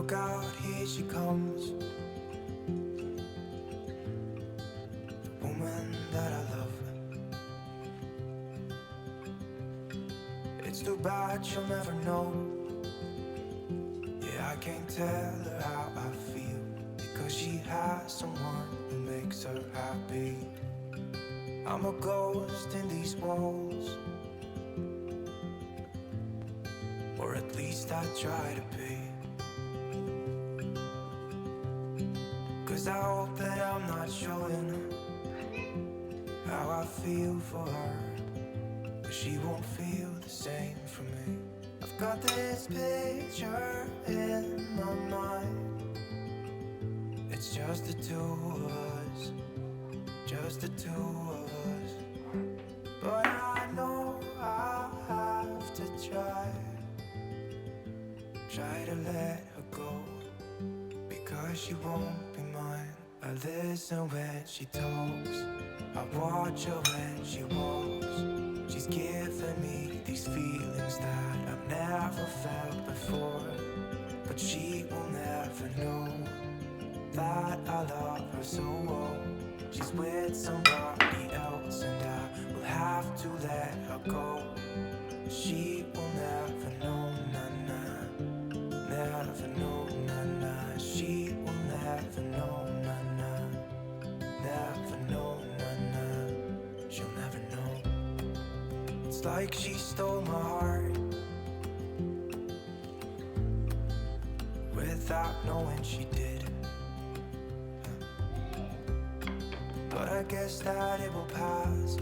Look out, here she comes, the woman that I love. It's too bad she'll never know. Yeah, I can't tell her how I feel, because she has someone who makes her happy. I'm a ghost in these walls, or at least I try to be. 'Cause I hope that I'm not showing how I feel for her, but she won't feel the same for me. I've got this picture in my mind. It's just the two of us, just the two of us. But I know I have to try to let her go, because she won't be mine. I listen when she talks, I watch her when she walks. She's giving me these feelings that I've never felt before, but she will never know that I love her so well. She's with somebody else and I will have to let her go. She will never know, nah, never know, nah. She will never know, nah, never know, nah. She'll never know. It's like she stole my heart without knowing she did. But I guess that it will pass.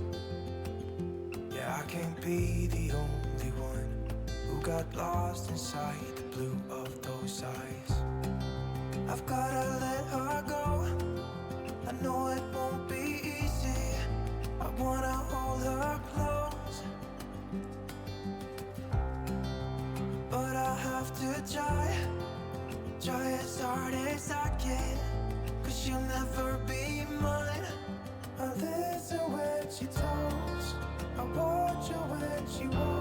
Yeah, I can't be the only one who got lost inside the blue of those eyes. I've gotta let her go. I know it won't be easy. I wanna hold her close, but I have to try as hard as I can, 'cause she'll never be mine. I listen when she talks, I watch her when she walks.